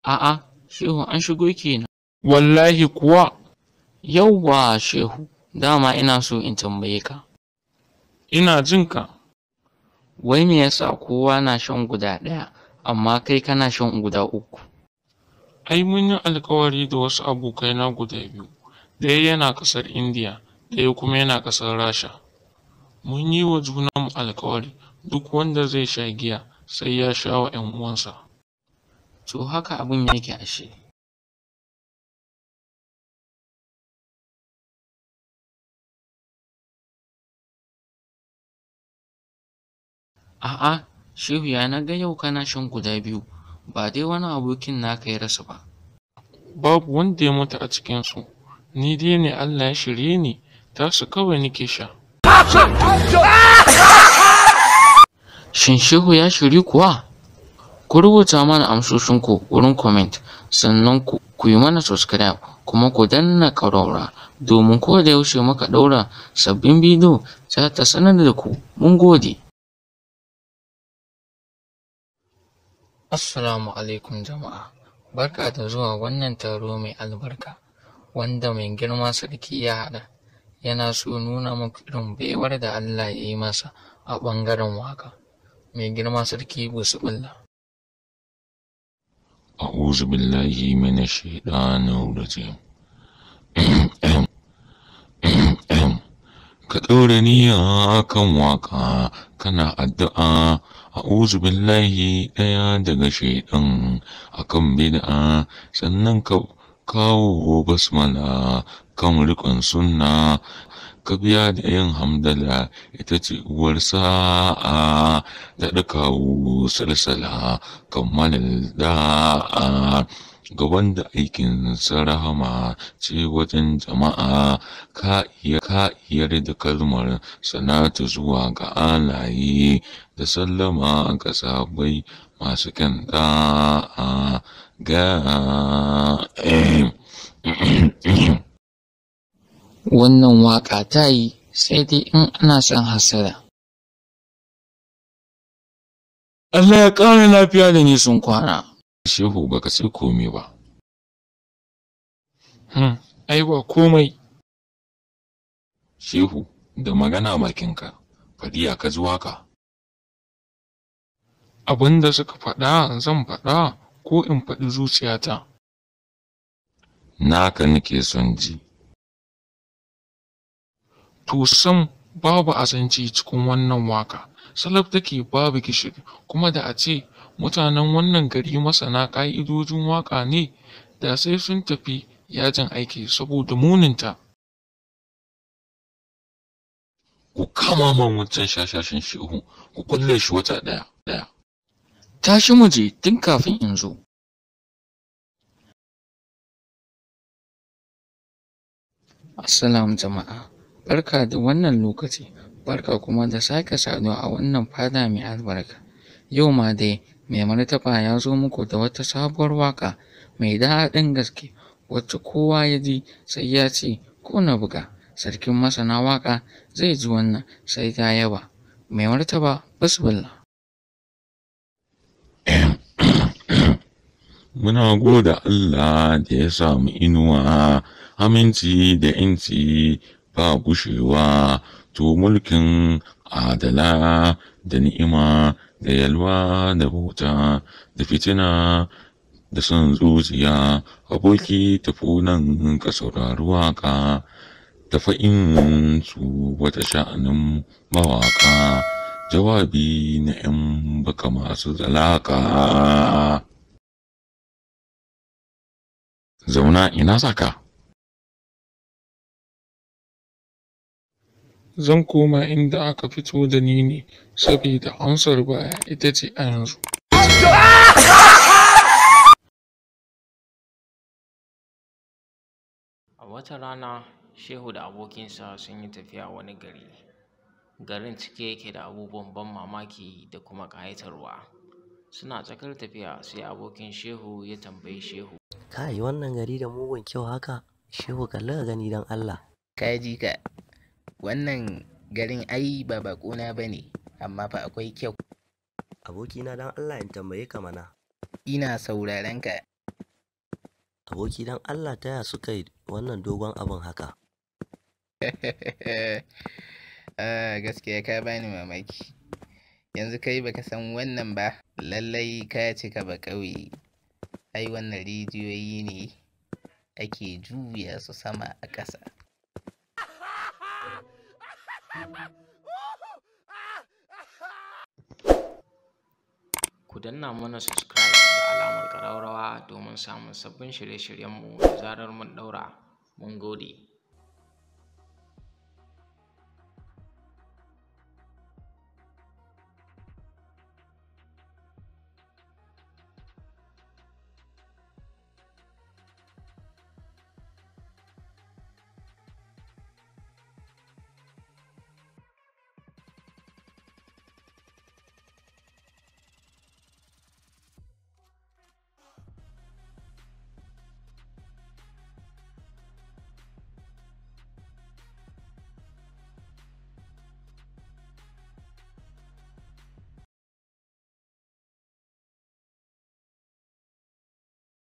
A'a, Shehu an shigo kenan. Wallahi kuwa. Yauwa Shehu, dama ina so in tambaye ka. Ina jin ka. Wai me yasa kowa na shan guda ɗaya, amma kai kana shan guda uku? Ai mun yi alkawari da wasu abokaina guda biyu. Ɗaya yana ƙasar Indiya, ɗaya kuma yana ƙasar Rasha. Mun yi wa junanmu alkawari duk wanda zai sha giya sai ya sha wa 'yan uwansa. To haka abin yake ashe. A'a, Shehu ya na ga yau kana shan guda biyu, ba dai wani abokin naka ya rasa ba. Babu wanda ya mutu a cikinsu, ni dai ne Allah ya shirye ni, tasu kawai nake sha. Shin Shehu ya shiri kuwa? Ku rubuta mana amsoshinku wurin comment, sannan ku yi mana subscribe kuma ku danna ƙararrawa domin ko da yaushe muka ɗaura sabbin bidiyo za ta sanar da ku. Mun gode. Assalamu alaikum jama'a. Barka da zuwa wannan taro mai albarka wanda mai girma sarki ya haɗa. Yana so nuna muku irin baiwar da Allah ya yi masa a ɓangaren waƙa. Mai girma sarki bismillah. أعوذ بالله من الشيطان الرجيم ka ɗaura niyya kan waka kana addu'a a'udhu billahi ɗaya daga shaiɗan akan bid'a sannan ka kawo basmala kan riƙon sunna ka biya da yin hamdala ita ce uwar sa'a da kawo salsala kammalin da'a ga wanda aikin rahama ce wajen jama'a ka iya da kalmar sanatu zuwa ga alaye da sallama ga sabai masu kan da'a ga Wannan waƙa ta yi sai dai in ana son hasada. Allah ya ƙara lafiya da nisan kwana. Shehu baka sai komai ba. Ai ba komai. Shehu da magana bakinka, faɗi a ka ji waka. Abin da suka faɗa zan faɗa ko in faɗi zuciyata. Naka nake son ji. To sam babu azanci cikin wannan waka. Salaf take babu gishiri, kuma da a ce mutanen wannan gari masana ƙa'idojin waka ne da sai sun tafi yajin aiki saboda muninta. Ku kama man wancan shashashin shehu, ku kulle shi wata ɗaya. Tashi mu je tun kafin in zo. Assalamu jama'a, barka da wannan lokaci, barka kuma da sake saduwa a wannan fada mai albarka. Yau ma dai mai martaba ya zo muku da wata sabuwar waka mai daɗin gaske wacce kowa ya ji sai ya ce ko na buga. Sarkin masana waka zai ji wannan sai ta yaba. Mai martaba bismillah. Muna gode Allah da ya samu inuwa, aminci da inci ba gushewa, to mulkin adala da ni'ima da yalwa da bauta da fitina da son zuciya. Aboki tafi nan ka saurari waka, tafa'in su wata sha'anin mawaka, jawabi na 'yan baka masu zalaka. Zauna ina saka. Zan koma inda aka fito da ni ne, saboda amsar baya ita ce a yanzu. A wata rana, Shehu da abokinsa sun yi tafiya wani gari. Garin cike yake da abubuwan ban mamaki da kuma ƙayatarwa. Suna tsakar tafiya sai abokin Shehu ya tambayi Shehu. Kai wannan gari da mugun kyau haka, Shehu kalli ka gani don Allah. Ka ji ka, wannan garin ai ba baƙona ba ne, amma fa akwai kyau. Abokina don Allah in tambaye ka mana. Ina sauraren ka. Aboki don Allah taya suka yi wannan dogon abin haka? Gaskiya ka bani mamaki. Yanzu kai baka san wannan ba, lallai ka cika ba ƙauye. Ai wannan rijiyoyi ne ake juya su sama a ƙasa. Ku danna mana subscribe da alamar ƙararrawa domin samun sabbin shirye-shiryenmu da zarar mun ɗaura. Mun gode.